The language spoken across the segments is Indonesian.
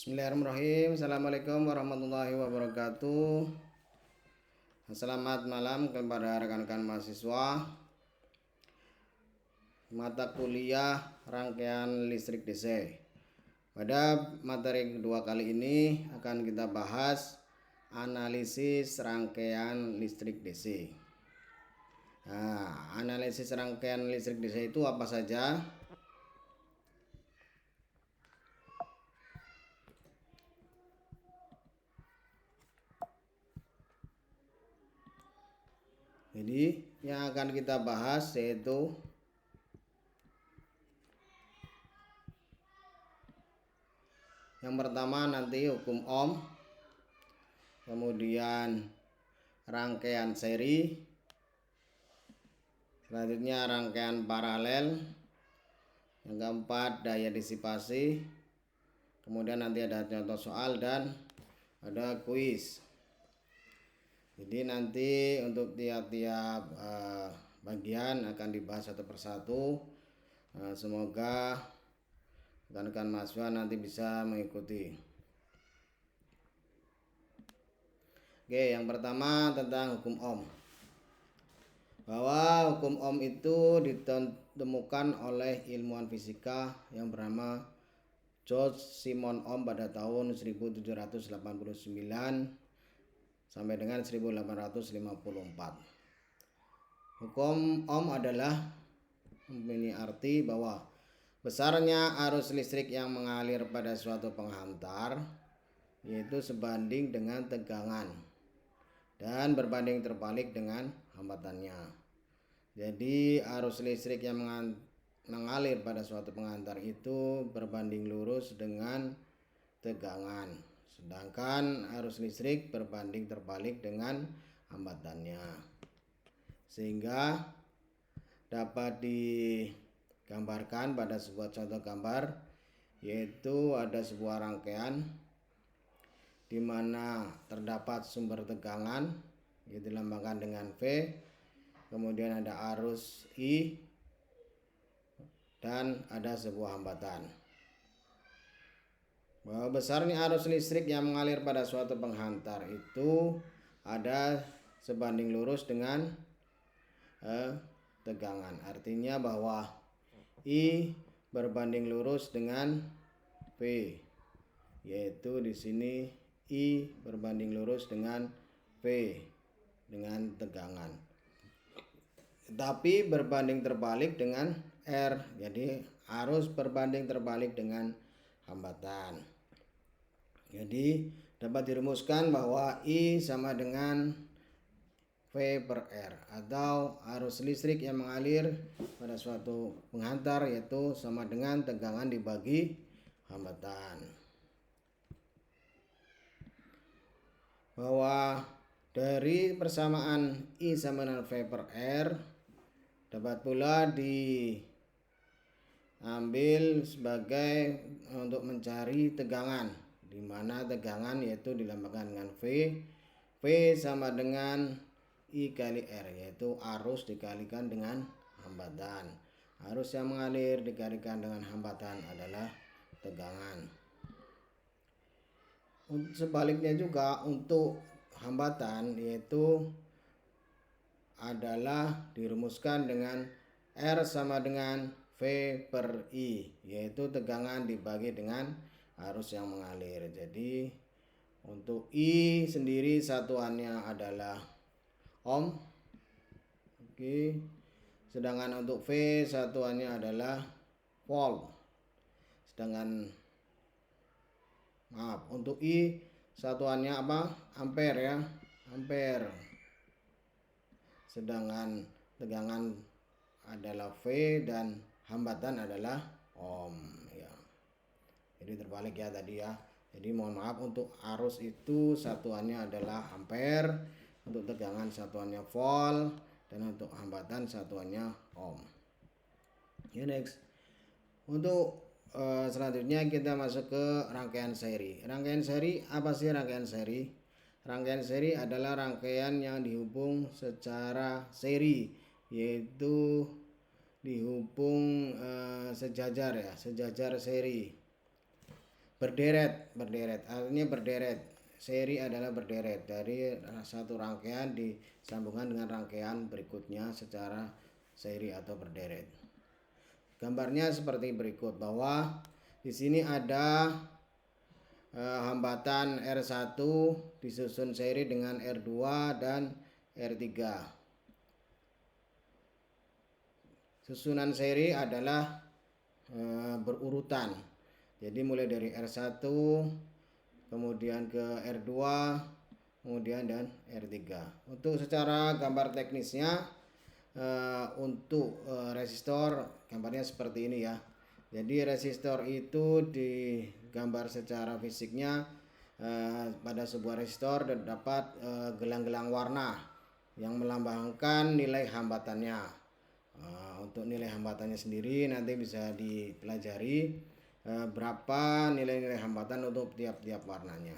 Bismillahirrahmanirrahim. Assalamualaikum warahmatullahi wabarakatuh. Selamat malam kepada rekan-rekan mahasiswa. Mata kuliah rangkaian listrik DC. Pada materi kedua kali ini akan kita bahas analisis rangkaian listrik DC. Analisis rangkaian listrik DC itu apa saja? Jadi yang akan kita bahas yaitu yang pertama nanti hukum Ohm, kemudian rangkaian seri, selanjutnya rangkaian paralel, yang keempat daya disipasi, kemudian nanti ada contoh soal dan ada kuis. Jadi nanti untuk tiap-tiap bagian akan dibahas satu persatu. Semoga rekan-rekan mahasiswa nanti bisa mengikuti. Oke, yang pertama tentang hukum Ohm. Bahwa hukum Ohm itu ditemukan oleh ilmuwan fisika yang bernama George Simon Ohm pada tahun 1789 sampai dengan 1854. Hukum Ohm adalah mempunyai arti bahwa besarnya arus listrik yang mengalir pada suatu penghantar yaitu sebanding dengan tegangan dan berbanding terbalik dengan hambatannya. Jadi arus listrik yang mengalir pada suatu penghantar itu berbanding lurus dengan tegangan, sedangkan arus listrik berbanding terbalik dengan hambatannya. Sehingga dapat digambarkan pada sebuah contoh gambar, yaitu ada sebuah rangkaian di mana terdapat sumber tegangan yang dilambangkan dengan V, kemudian ada arus I dan ada sebuah hambatan. Bahwa besarnya arus listrik yang mengalir pada suatu penghantar itu ada sebanding lurus dengan tegangan. Artinya bahwa I berbanding lurus dengan V, yaitu di sini I berbanding lurus dengan V dengan tegangan, tapi berbanding terbalik dengan R, jadi arus berbanding terbalik dengan hambatan. Jadi dapat dirumuskan bahwa I sama dengan V per R, atau arus listrik yang mengalir pada suatu penghantar yaitu sama dengan tegangan dibagi hambatan. Bahwa dari persamaan I sama dengan V per R dapat pula diambil sebagai untuk mencari tegangan, di mana tegangan yaitu dilambangkan dengan V. V sama dengan I kali R, yaitu arus dikalikan dengan hambatan. Arus yang mengalir dikalikan dengan hambatan adalah tegangan. Sebaliknya juga untuk hambatan, yaitu adalah dirumuskan dengan R sama dengan V per I, yaitu tegangan dibagi dengan arus yang mengalir. Jadi untuk I sendiri satuannya adalah Ohm. Oke. Sedangkan untuk V satuannya adalah volt. Untuk I satuannya apa? Ampere ya, ampere. Sedangkan tegangan adalah V dan hambatan adalah Ohm ya. Jadi terbalik ya tadi ya. Jadi mohon maaf, untuk arus itu satuannya adalah ampere, untuk tegangan satuannya volt, dan untuk hambatan satuannya Ohm. Ya, next. Untuk selanjutnya kita masuk ke rangkaian seri. Rangkaian seri, apa sih rangkaian seri? Rangkaian seri adalah rangkaian yang dihubung secara seri, yaitu dihubung sejajar ya, sejajar seri. berderet artinya berderet. Seri adalah berderet dari satu rangkaian disambungkan dengan rangkaian berikutnya secara seri atau berderet. Gambarnya seperti berikut, bahwa di sini ada hambatan R1 disusun seri dengan R2 dan R3. Susunan seri adalah berurutan. Jadi mulai dari R1 kemudian ke R2 kemudian dan R3. Untuk secara gambar teknisnya untuk resistor gambarnya seperti ini ya. Jadi resistor itu digambar secara fisiknya pada sebuah resistor terdapat gelang-gelang warna yang melambangkan nilai hambatannya. Untuk nilai hambatannya sendiri nanti bisa dipelajari berapa nilai-nilai hambatan untuk tiap-tiap warnanya.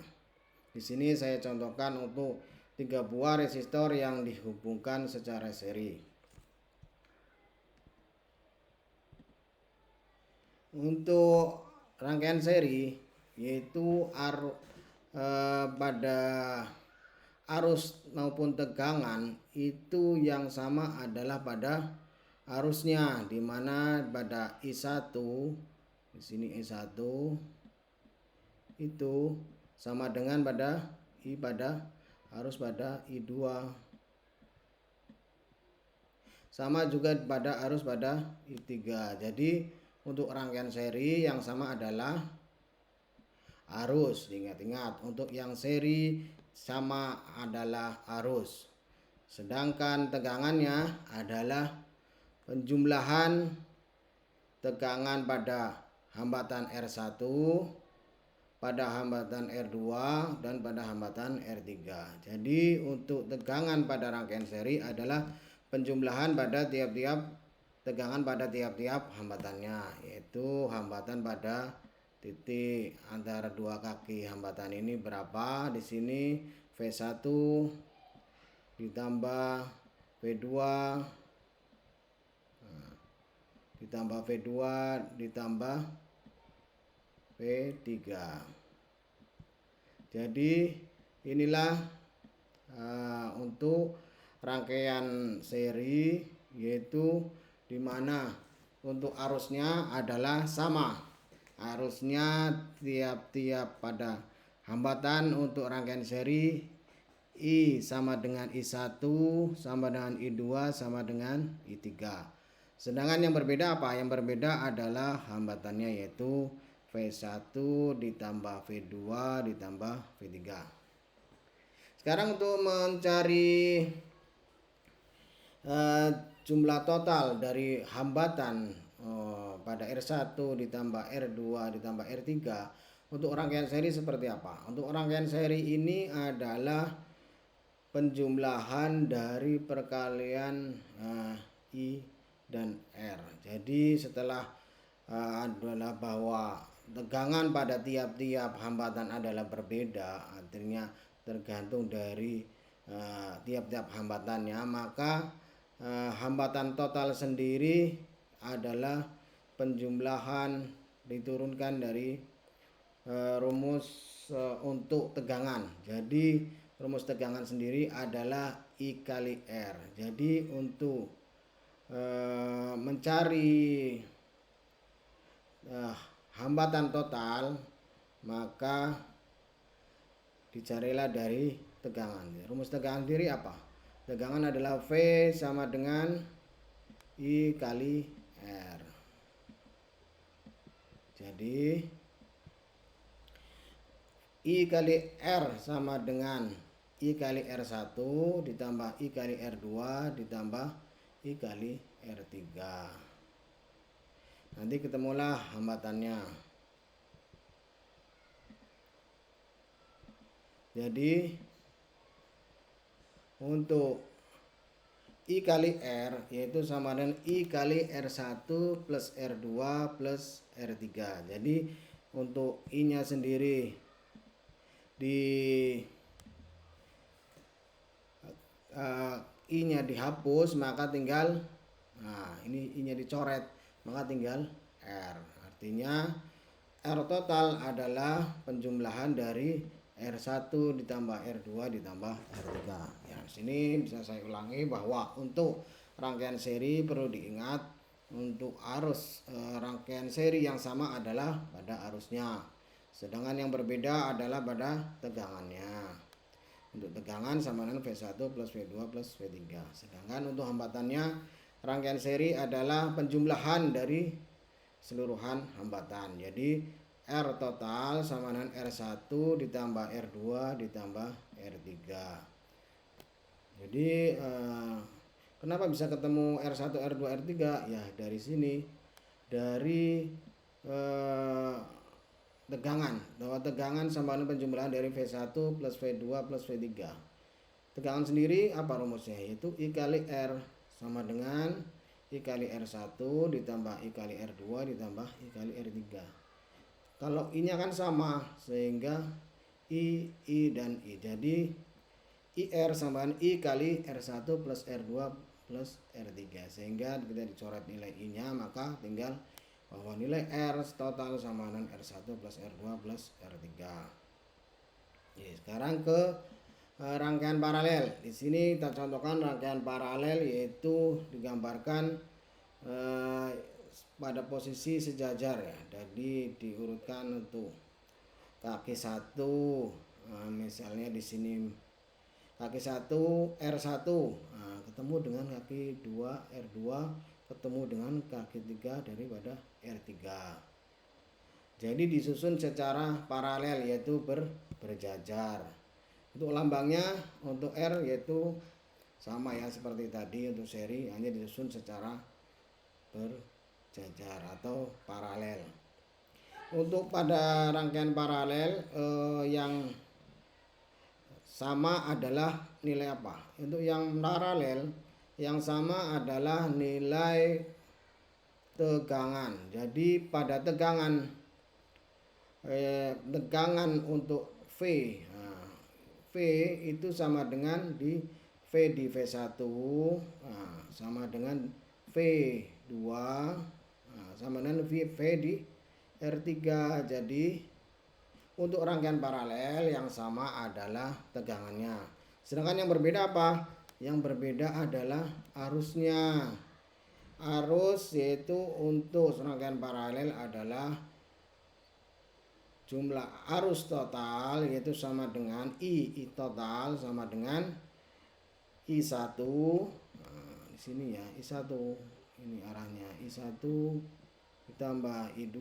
Di sini saya contohkan untuk 3 buah resistor yang dihubungkan secara seri. Untuk rangkaian seri yaitu pada arus maupun tegangan itu yang sama adalah pada arusnya, di mana pada I1 di sini I1 itu sama dengan pada arus pada I2. Sama juga pada arus pada I3. Jadi untuk rangkaian seri yang sama adalah arus. Ingat-ingat, untuk yang seri sama adalah arus. Sedangkan tegangannya adalah penjumlahan tegangan pada hambatan R1, pada hambatan R2 dan pada hambatan R3. Jadi untuk tegangan pada rangkaian seri adalah penjumlahan pada tiap-tiap tegangan pada tiap-tiap hambatannya, yaitu hambatan pada titik antara dua kaki hambatan ini berapa. Di sini V1 ditambah V2 ditambah V2 ditambah V3. Jadi inilah untuk rangkaian seri, yaitu dimana untuk arusnya adalah sama. Arusnya tiap-tiap pada hambatan untuk rangkaian seri I sama dengan I1 sama dengan I2 sama dengan I3. Sedangkan yang berbeda apa? Yang berbeda adalah hambatannya, yaitu V1 ditambah V2 ditambah V3. Sekarang untuk mencari jumlah total dari hambatan pada R1 ditambah R2 ditambah R3 untuk rangkaian seri seperti apa? Untuk rangkaian seri ini adalah penjumlahan dari perkalian I dan R. Jadi setelah adalah bahwa tegangan pada tiap-tiap hambatan adalah berbeda, artinya tergantung dari tiap-tiap hambatannya, maka hambatan total sendiri adalah penjumlahan diturunkan dari rumus untuk tegangan. Jadi rumus tegangan sendiri adalah I kali R. Jadi untuk mencari hambatan total, maka dicarilah dari tegangan. Rumus tegangan sendiri apa? Tegangan adalah V sama dengan I kali R. Jadi I kali R sama dengan I kali R1 ditambah I kali R2 ditambah I kali R3. Nanti ketemulah hambatannya. Jadi untuk I kali R yaitu sama dengan I kali R1 plus R2 plus R3. Jadi untuk I nya sendiri I nya dihapus, maka tinggal ini I nya dicoret, maka tinggal R. Artinya R total adalah penjumlahan dari R1 ditambah R2 ditambah R3. Ya, sini bisa saya ulangi bahwa untuk rangkaian seri perlu diingat untuk arus rangkaian seri yang sama adalah pada arusnya. Sedangkan yang berbeda adalah pada tegangannya. Untuk tegangan sama dengan V1 plus V2 plus V3. Sedangkan untuk hambatannya rangkaian seri adalah penjumlahan dari seluruhan hambatan. Jadi R total sama dengan R1 ditambah R2 ditambah R3. Jadi kenapa bisa ketemu R1, R2, R3? Ya dari sini, dari tegangan, bahwa tegangan sama dengan penjumlahan dari V1 plus V2 plus V3. Tegangan sendiri apa rumusnya? Yaitu I kali R sama dengan I kali R1 ditambah I kali R2 ditambah I kali R3. Kalau I-nya kan sama, sehingga I dan I. Jadi IR sama dengan I kali R1 plus R2 plus R3. Sehingga kita dicoret nilai I-nya, maka tinggal bahwa nilai R total sama dengan R1 plus R2 plus R3. Oke, sekarang ke rangkaian paralel. Di sini kita contohkan rangkaian paralel, yaitu digambarkan pada posisi sejajar ya. Jadi diurutkan untuk kaki 1. Misalnya di sini kaki 1 R1 ketemu dengan kaki 2 R2 ketemu dengan kaki 3 daripada R3. Jadi disusun secara paralel, yaitu berjajar. Untuk lambangnya untuk R yaitu sama ya seperti tadi untuk seri, hanya disusun secara berjajar atau paralel. Untuk pada rangkaian paralel yang sama adalah nilai apa? Untuk yang paralel yang sama adalah nilai tegangan. Jadi pada tegangan untuk V, V itu sama dengan V di V1 sama dengan V2 sama dengan V di R3. Jadi untuk rangkaian paralel yang sama adalah tegangannya. Sedangkan yang berbeda apa? Yang berbeda adalah arusnya. Arus yaitu untuk rangkaian paralel adalah jumlah arus total, yaitu sama dengan I total sama dengan I1. Di sini ya, I1 ini arahnya, I1 ditambah I2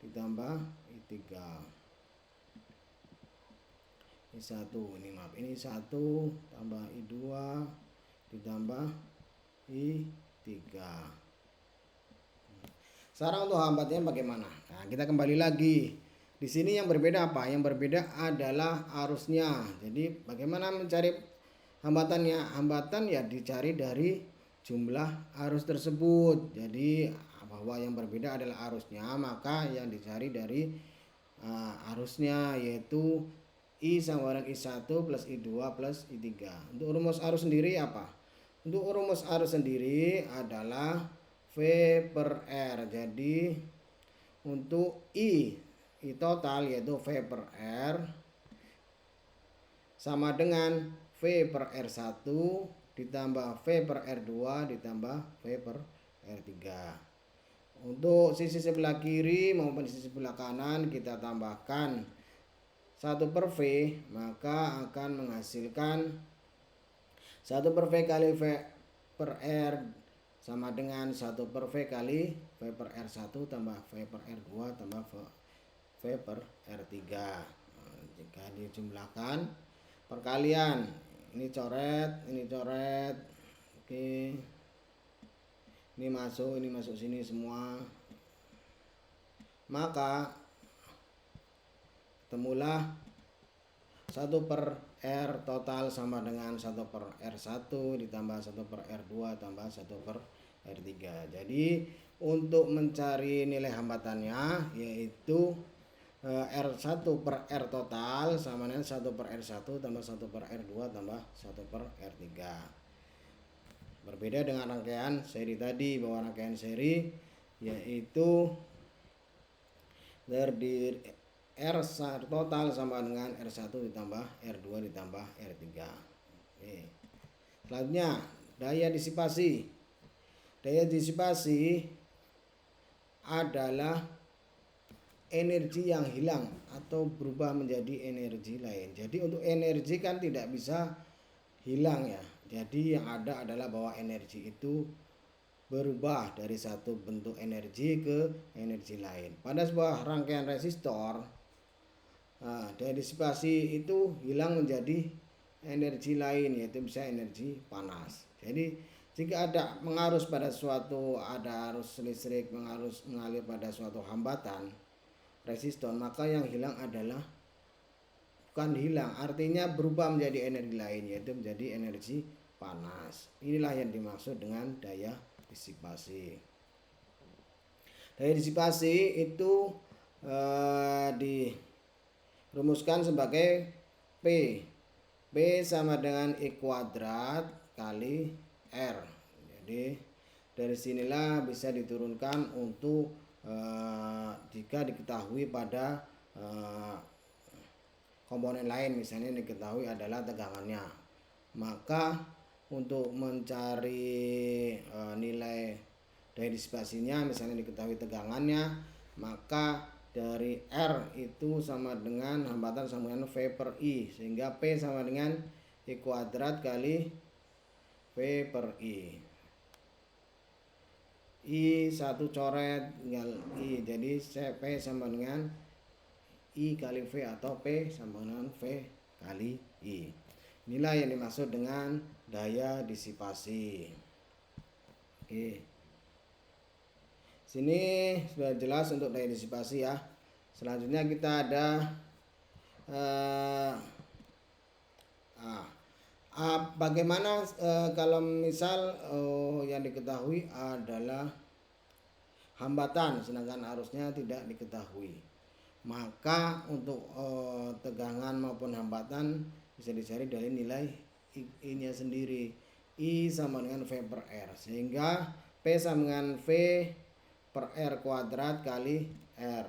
ditambah I3. I1 ini maaf, ini I1 tambah I2 ditambah I3. Sekarang untuk hambatannya bagaimana? Nah, kita kembali lagi. Di sini yang berbeda apa? Yang berbeda adalah arusnya. Jadi bagaimana mencari hambatannya? Hambatan ya dicari dari jumlah arus tersebut. Jadi bahwa yang berbeda adalah arusnya, maka yang dicari dari arusnya, yaitu I sama dengan I1 plus I2 plus I3. Untuk rumus arus sendiri apa? Untuk rumus arus sendiri adalah V per R. Jadi untuk I total yaitu V per R sama dengan V per R1 ditambah V per R2 ditambah V per R3. Untuk sisi sebelah kiri maupun sisi sebelah kanan kita tambahkan 1 per V, maka akan menghasilkan 1 per V kali V per R sama dengan 1 per V kali V per R1 tambah V per R2 tambah V per R3. Jika dijumlahkan perkalian, ini coret, oke, ini masuk sini semua, maka temulah 1 per R total sama dengan 1 per R1 ditambah 1 per R2 tambah 1 per R3. Jadi untuk mencari nilai hambatannya yaitu R1 per R total sama dengan 1 per R1 tambah 1 per R2 tambah 1 per R3. Berbeda dengan rangkaian seri tadi, bahwa rangkaian seri yaitu terdiri R total sama dengan R1 ditambah R2 ditambah R3. Oke. Selanjutnya daya disipasi. Daya disipasi adalah energi yang hilang atau berubah menjadi energi lain. Jadi untuk energi kan tidak bisa hilang ya. Jadi yang ada adalah bahwa energi itu berubah dari satu bentuk energi ke energi lain. Pada sebuah rangkaian resistor, daya disipasi itu hilang menjadi energi lain, yaitu bisa energi panas. Jadi jika ada mengarus pada suatu, ada arus listrik mengalir pada suatu hambatan resistor, maka yang hilang adalah, bukan hilang, artinya berubah menjadi energi lain, yaitu menjadi energi panas. Inilah yang dimaksud dengan daya disipasi. Daya disipasi itu dirumuskan sebagai P. P sama dengan E kuadrat kali R. Jadi dari sinilah bisa diturunkan untuk jika diketahui pada komponen lain, misalnya diketahui adalah tegangannya, maka untuk mencari nilai daya disipasinya, misalnya diketahui tegangannya, maka dari R itu sama dengan hambatan sama dengan V per I, sehingga P sama dengan I kuadrat kali V per I. I satu coret tinggal I, jadi P sama dengan I kali V atau P sama dengan V kali I. Inilah yang dimaksud dengan daya disipasi. Oke. Sini sudah jelas untuk daya disipasi ya. Selanjutnya kita ada bagaimana kalau misal yang diketahui adalah hambatan sedangkan arusnya tidak diketahui. Maka untuk tegangan maupun hambatan bisa dicari dari nilai I-nya sendiri. I sama dengan V per R, sehingga P sama dengan V per R kuadrat kali R,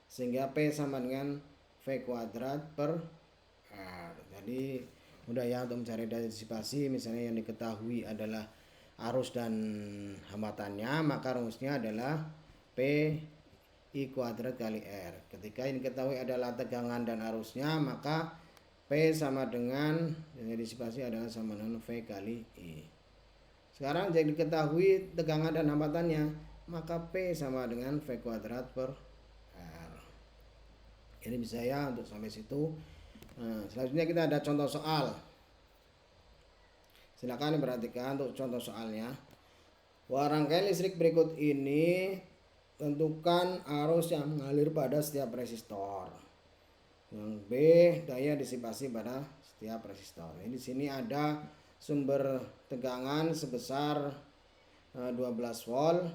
sehingga P sama dengan V kuadrat per R. Jadi mudah ya untuk mencari daya disipasi. Misalnya yang diketahui adalah arus dan hambatannya, maka rumusnya adalah P I kuadrat kali R. Ketika yang diketahui adalah tegangan dan arusnya, maka P sama dengan daya disipasi adalah sama dengan V kali I. Sekarang jadi diketahui tegangan dan hambatannya, maka P sama dengan V kuadrat per R. Ini bisa ya untuk sampai situ. Nah, selanjutnya kita ada contoh soal. Silakan diperhatikan untuk contoh soalnya. Rangkaian listrik berikut ini, tentukan arus yang mengalir pada setiap resistor. Yang B, daya disipasi pada setiap resistor. Ini di sini ada sumber tegangan sebesar 12 volt.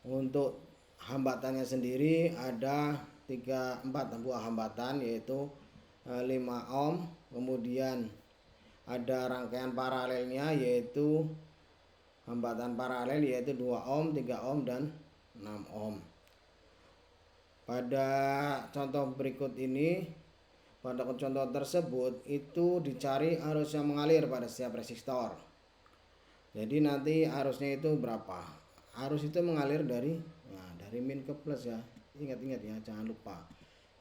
Untuk hambatannya sendiri ada 4 buah hambatan, yaitu 5 ohm. Kemudian ada rangkaian paralelnya, yaitu hambatan paralel, yaitu 2 ohm, 3 ohm dan 6 ohm. Pada contoh berikut ini, pada contoh tersebut itu dicari arus yang mengalir pada setiap resistor. Jadi nanti arusnya itu berapa? Arus itu mengalir dari min ke plus ya. Ingat-ingat ya, jangan lupa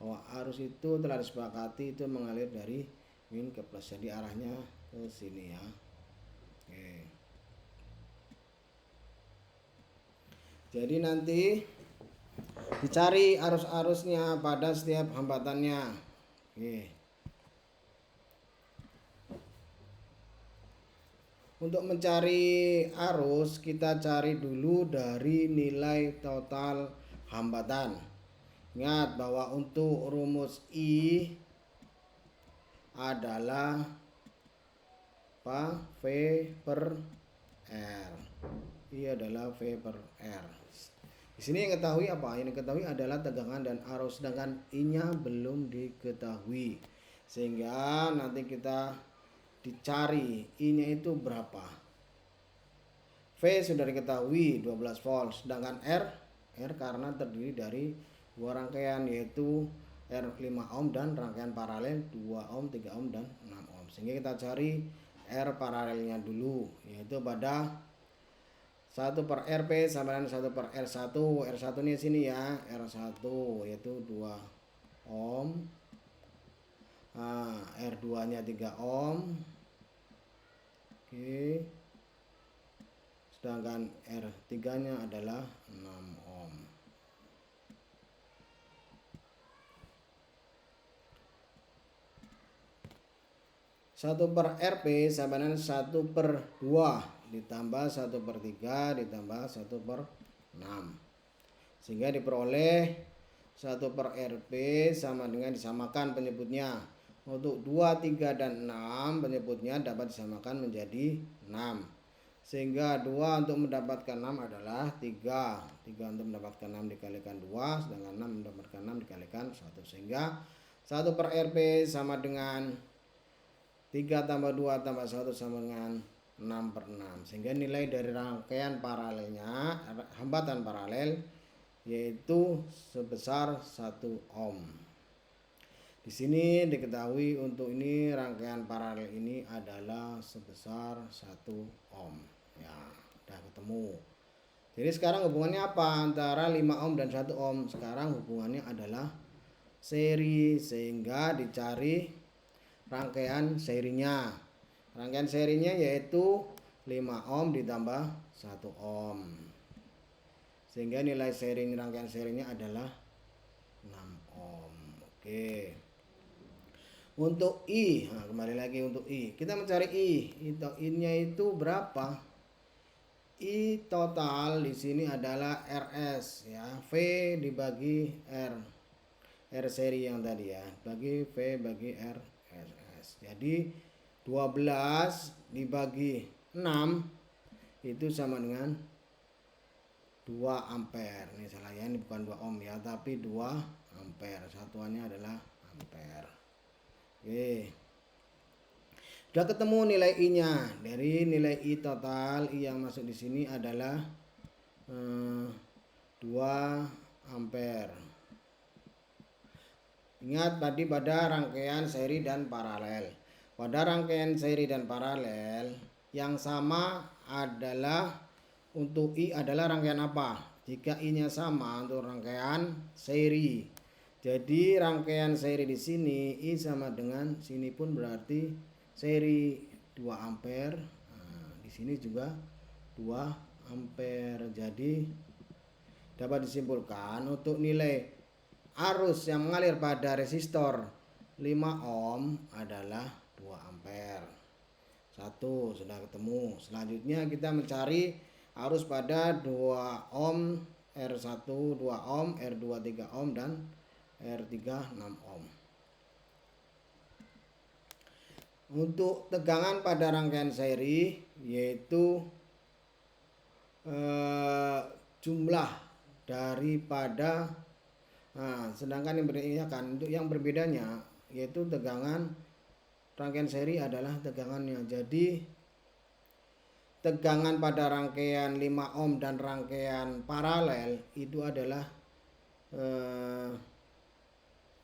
bahwa arus itu telah disepakati itu mengalir dari min ke plus. Jadi arahnya ke sini ya. Oke. Jadi nanti dicari arus-arusnya pada setiap hambatannya. Oke. Untuk mencari arus, kita cari dulu dari nilai total hambatan. Ingat bahwa untuk rumus I adalah V per R. I adalah V per R. Di sini yang ketahui apa? Yang diketahui adalah tegangan dan arus, sedangkan I-nya belum diketahui. Sehingga nanti kita dicari I-nya itu berapa. V sudah diketahui 12 volt, sedangkan R R karena terdiri dari dua rangkaian, yaitu R 5 ohm dan rangkaian paralel 2 ohm, 3 ohm dan 6 ohm. Sehingga kita cari R paralelnya dulu, yaitu pada 1 per RP sama dengan 1 per R1. R1 ini sini ya, R1 yaitu 2 ohm. Nah, R2 nya 3 ohm. Oke. Sedangkan R3 nya adalah 6 ohm. Satu per RP sama dengan 1 per 2 ditambah 1 per 3 ditambah 1 per 6. Sehingga diperoleh 1 per RP sama dengan, disamakan penyebutnya. Untuk 2, 3, dan 6 penyebutnya dapat disamakan menjadi 6. Sehingga 2 untuk mendapatkan 6 adalah 3. 3 untuk mendapatkan 6 dikalikan 2, sedangkan 6 mendapatkan 6 dikalikan 1. Sehingga 1 per RP sama dengan 3 tambah 2 tambah 1 sama dengan 6 per 6. Sehingga nilai dari rangkaian paralelnya, hambatan paralel, yaitu sebesar 1 ohm. Di sini diketahui untuk ini rangkaian paralel ini adalah sebesar 1 ohm. Ya, udah ketemu. Jadi sekarang hubungannya apa antara 5 ohm dan 1 ohm? Sekarang hubungannya adalah seri, sehingga dicari rangkaian serinya. Rangkaian serinya yaitu 5 ohm ditambah 1 ohm. Sehingga nilai seri rangkaian serinya adalah 6 ohm. Oke. Untuk I, nah kembali lagi untuk I. Kita mencari I. I-nya itu berapa? I total di sini adalah RS ya. V dibagi R. R seri yang tadi ya. Bagi V bagi R RS. Jadi 12 dibagi 6 itu sama dengan 2 ampere. Ini salah ya, ini bukan 2 ohm ya, tapi 2 ampere. Satuannya adalah ampere. Oke. Sudah ketemu nilai I-nya. Dari nilai I total, I yang masuk di sini adalah 2 ampere. Ingat tadi pada rangkaian seri dan paralel. Pada rangkaian seri dan paralel yang sama adalah untuk I adalah rangkaian apa? Jika I-nya sama untuk rangkaian seri. Jadi rangkaian seri di sini I sama dengan sini pun berarti seri 2 ampere. Nah, di sini juga 2 ampere. Jadi dapat disimpulkan untuk nilai arus yang mengalir pada resistor 5 ohm adalah 2 ampere. Satu sudah ketemu. Selanjutnya kita mencari arus pada 2 ohm, R1 2 ohm, R2 3 ohm, dan R3 6 ohm. Untuk tegangan pada rangkaian seri yaitu jumlah daripada, sedangkan yang berbedanya yaitu tegangan rangkaian seri adalah tegangannya. Jadi tegangan pada rangkaian 5 ohm dan rangkaian paralel itu adalah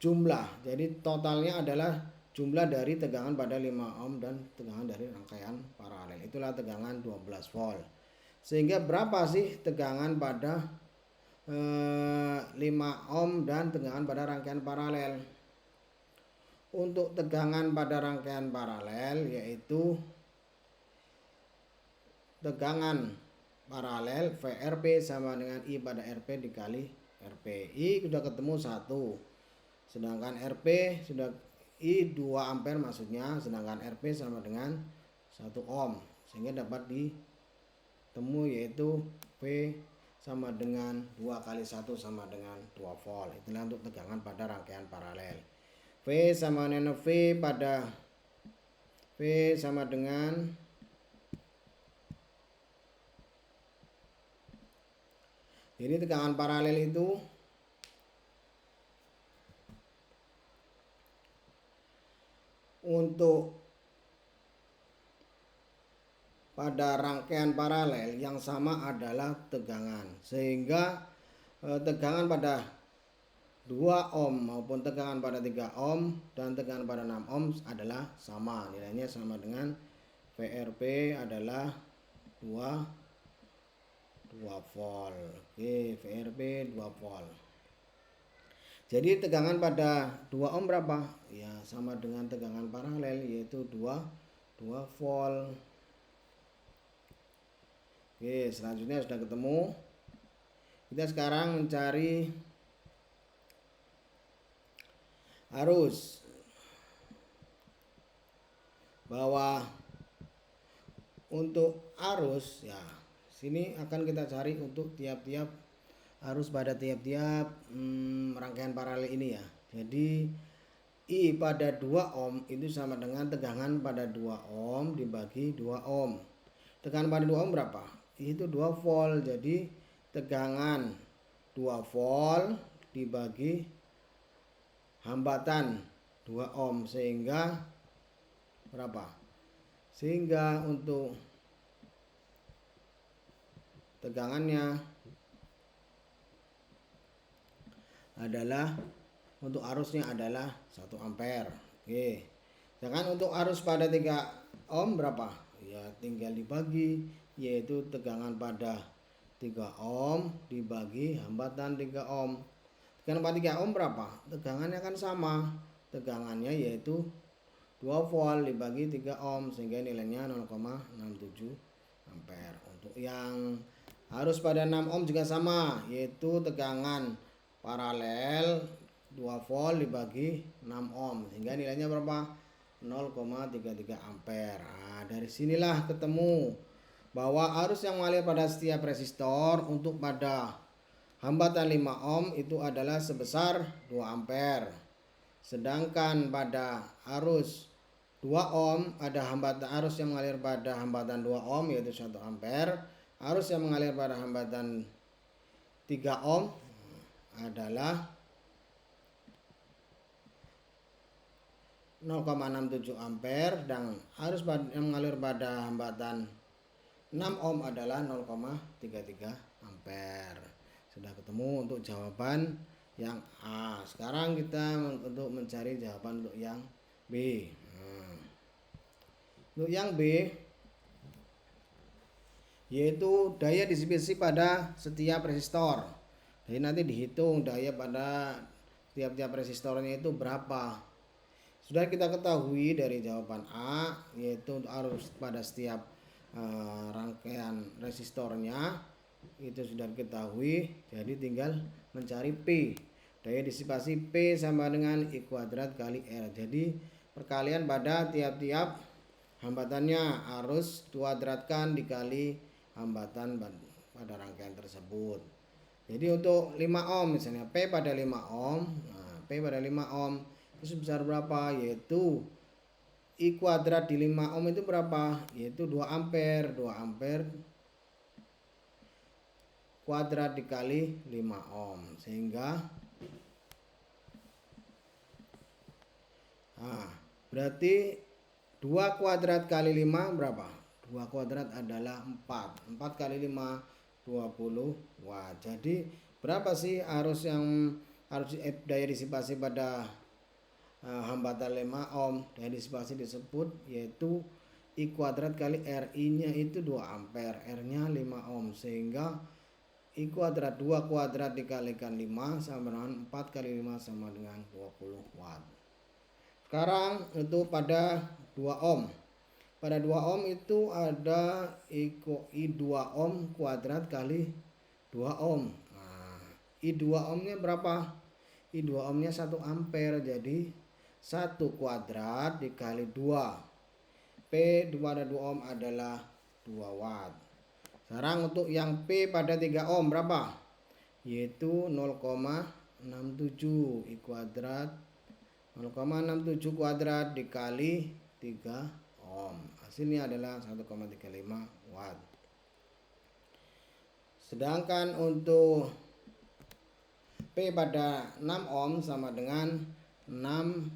jumlah. Jadi totalnya adalah jumlah dari tegangan pada 5 ohm dan tegangan dari rangkaian paralel. Itulah tegangan 12 volt. Sehingga berapa sih tegangan pada 5 ohm dan tegangan pada rangkaian paralel? Untuk tegangan pada rangkaian paralel yaitu tegangan paralel VRP sama dengan I pada RP dikali RP. I sudah ketemu 1. Sedangkan RP sudah I 2 ampere maksudnya, sedangkan RP sama dengan 1 ohm. Sehingga dapat ditemu yaitu V sama dengan 2 kali 1 sama dengan 2 volt. Itulah untuk tegangan pada rangkaian paralel. V sama dengan V sama dengan jadi tegangan paralel itu untuk pada rangkaian paralel yang sama adalah tegangan. Sehingga tegangan pada 2 ohm maupun tegangan pada 3 ohm dan tegangan pada 6 ohm adalah sama. Nilainya sama dengan VRP adalah 2 volt. Oke, VRP 2 volt. Jadi tegangan pada 2 ohm berapa? Ya, sama dengan tegangan paralel yaitu 2 volt. Oke, selanjutnya sudah ketemu. Kita sekarang mencari arus, bahwa untuk arus ya sini akan kita cari untuk tiap-tiap arus pada tiap-tiap rangkaian paralel ini ya. Jadi I pada 2 ohm itu sama dengan tegangan pada 2 ohm dibagi 2 ohm. Tegangan pada 2 ohm berapa? Itu 2 volt. Jadi tegangan 2 volt dibagi hambatan 2 ohm sehingga berapa? Sehingga untuk tegangannya adalah, untuk arusnya adalah 1 ampere. Oke. Sedangkan untuk arus pada 3 ohm berapa? Ya tinggal dibagi, yaitu tegangan pada 3 ohm dibagi hambatan 3 ohm. Tegangan pada 3 ohm berapa? Tegangannya kan sama. Tegangannya yaitu 2 volt dibagi 3 ohm sehingga nilainya 0,67 ampere. Untuk yang arus pada 6 ohm juga sama, yaitu tegangan paralel 2 volt dibagi 6 ohm sehingga nilainya berapa? 0,33 ampere. Nah, dari sinilah ketemu bahwa arus yang mengalir pada setiap resistor untuk pada hambatan 5 ohm itu adalah sebesar 2 ampere. Sedangkan pada arus 2 ohm ada hambatan, arus yang mengalir pada hambatan 2 ohm yaitu 1 ampere. Arus yang mengalir pada hambatan 3 ohm adalah 0,67 ampere dan arus yang mengalir pada hambatan 6 ohm adalah 0,33 ampere. Sudah ketemu untuk jawaban yang A. Sekarang kita untuk mencari jawaban untuk yang B. Untuk yang B yaitu daya disipasi pada setiap resistor. Jadi nanti dihitung daya pada tiap-tiap resistornya itu berapa. Sudah kita ketahui dari jawaban A, yaitu untuk arus pada setiap rangkaian resistornya itu sudah diketahui. Jadi tinggal mencari P. Daya disipasi P sama dengan I kuadrat kali R. Jadi perkalian pada tiap-tiap hambatannya, arus kuadratkan dikali hambatan pada rangkaian tersebut. Jadi untuk 5 ohm misalnya P pada 5 ohm, nah, P pada 5 ohm itu sebesar berapa? Yaitu I kuadrat di 5 ohm itu berapa? Yaitu 2 ampere. 2 ampere kuadrat dikali 5 ohm sehingga berarti 2 kuadrat kali 5 berapa? 2 kuadrat adalah 4. 4 kali 5 20 watt. Jadi berapa sih arus daya disipasi pada hambatan 5 ohm? Daya disipasi disebut yaitu I kuadrat kali RI nya itu 2 ampere, R nya 5 ohm sehingga I kuadrat 2 kuadrat dikalikan 5 sama dengan 4 kali 5 sama dengan 20 watt. Sekarang itu pada 2 ohm. Pada 2 ohm itu ada I 2 ohm kuadrat kali 2 ohm. Nah, I 2 ohmnya berapa? I 2 ohmnya 1 ampere. Jadi 1 kuadrat dikali 2. P pada 2 ohm adalah 2 watt. Sekarang untuk yang P pada 3 ohm berapa? Yaitu 0,67 I kuadrat 0,67 kuadrat dikali 3 ohm. Hasilnya adalah 1,35 watt. Sedangkan untuk P pada 6 ohm sama dengan 6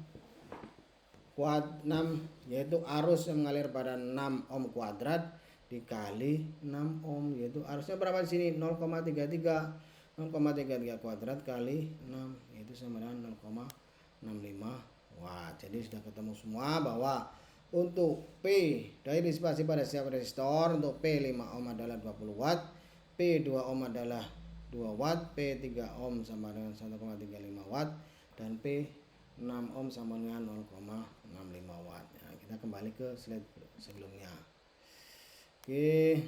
yaitu arus yang mengalir pada 6 ohm kuadrat dikali 6 ohm, yaitu arusnya berapa di sini? 0,33. 0,33 kuadrat kali 6 itu sama dengan 0,65 watt. Jadi sudah ketemu semua bahwa untuk P dari disipasi pada setiap resistor, untuk P 5 ohm adalah 20 watt, P 2 ohm adalah 2 watt, P 3 ohm sama dengan 1,35 watt, dan P 6 ohm sama dengan 0,65 watt. Nah, kita kembali ke slide sebelumnya. Oke.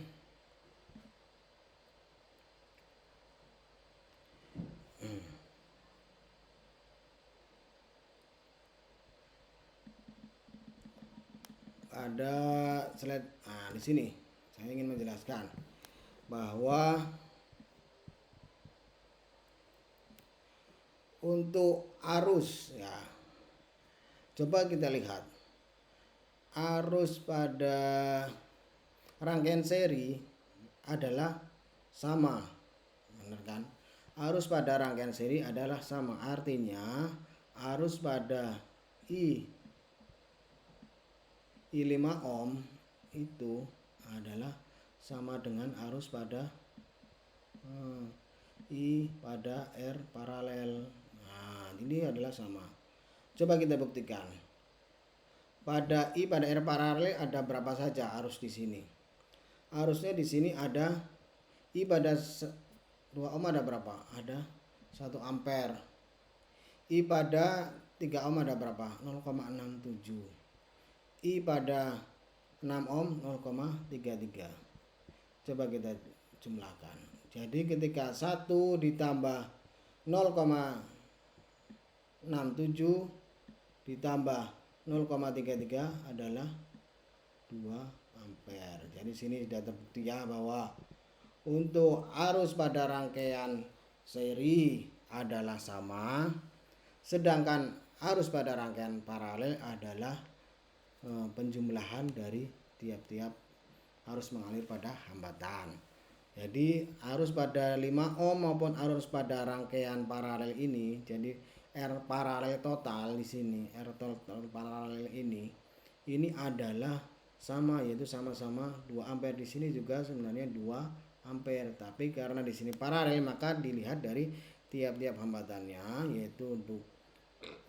Ada slide di sini saya ingin menjelaskan bahwa untuk arus ya, coba kita lihat arus pada rangkaian seri adalah sama, benar kan? Arus pada rangkaian seri adalah sama, artinya arus pada I5 ohm itu adalah sama dengan arus pada I pada R paralel. Nah, ini adalah sama. Coba kita buktikan. Pada I pada R paralel ada berapa saja arus di sini? Arusnya di sini ada I pada 2 ohm ada berapa? Ada 1 ampere. I pada 3 ohm ada berapa? 0,67. I pada 6 ohm 0,33. Coba kita jumlahkan. Jadi ketika 1 ditambah 0,67 ditambah 0,33 adalah 2 ampere. Jadi sini sudah terbukti ya bahwa untuk arus pada rangkaian seri adalah sama, sedangkan arus pada rangkaian paralel adalah penjumlahan dari tiap-tiap arus mengalir pada hambatan. Jadi arus pada 5 ohm maupun arus pada rangkaian paralel ini, jadi R paralel total di sini, R total paralel ini adalah sama, yaitu sama-sama 2 ampere. Di sini juga sebenarnya 2 ampere, tapi karena di sini paralel maka dilihat dari tiap-tiap hambatannya, yaitu untuk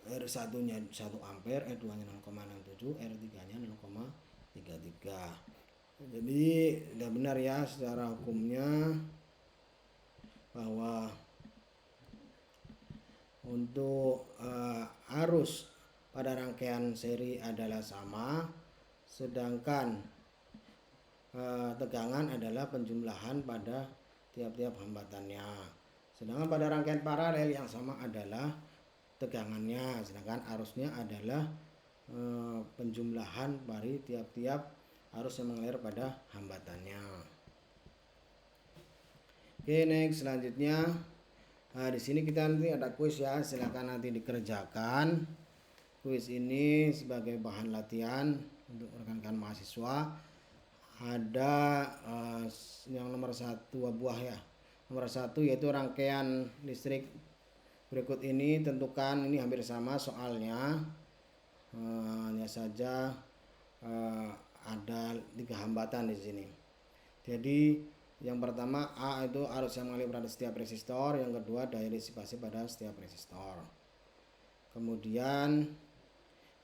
R1-nya 1 ampere, R2-nya 0,67, R3-nya 0,33. Jadi sudah benar ya secara hukumnya bahwa untuk arus pada rangkaian seri adalah sama, sedangkan tegangan adalah penjumlahan pada tiap-tiap hambatannya. Sedangkan pada rangkaian paralel yang sama adalah tegangannya, sedangkan arusnya adalah penjumlahan dari tiap-tiap arus yang mengalir pada hambatannya. Oke, next selanjutnya. Nah, di sini kita nanti ada kuis ya, silakan nanti dikerjakan. Kuis ini sebagai bahan latihan untuk rekan-rekan mahasiswa. Ada yang nomor 1 buah ya. Nomor 1 yaitu rangkaian listrik berikut ini tentukan. Ini hampir sama soalnya, hanya saja ada 3 hambatan di sini. Jadi yang pertama A itu arus yang mengalir pada setiap resistor, yang kedua daya disipasi pada setiap resistor. Kemudian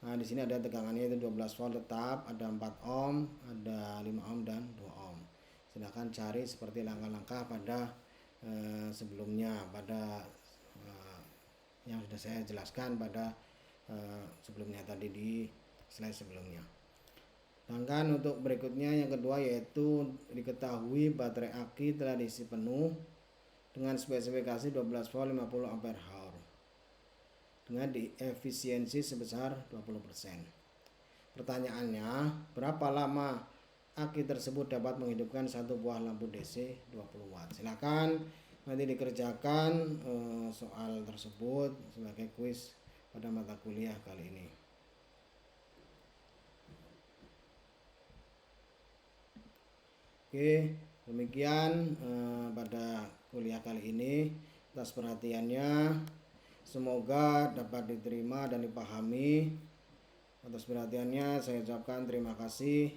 di sini ada tegangannya itu 12 volt tetap, ada 4 ohm, ada 5 ohm dan 2 ohm. Silakan cari seperti langkah-langkah pada sebelumnya, pada yang sudah saya jelaskan pada sebelumnya tadi di slide sebelumnya. Sedangkan untuk berikutnya yang kedua yaitu diketahui baterai aki telah diisi penuh dengan spesifikasi 12 volt 50 ampere hour dengan efisiensi sebesar 20%. Pertanyaannya, berapa lama aki tersebut dapat menghidupkan satu buah lampu DC 20 watt? Silakan nanti dikerjakan soal tersebut sebagai kuis pada mata kuliah kali ini. Oke, demikian pada kuliah kali ini. Atas perhatiannya, semoga dapat diterima dan dipahami. Atas perhatiannya saya ucapkan terima kasih.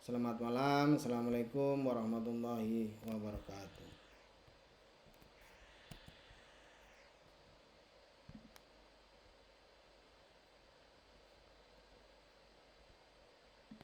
Selamat malam. Assalamualaikum warahmatullahi wabarakatuh.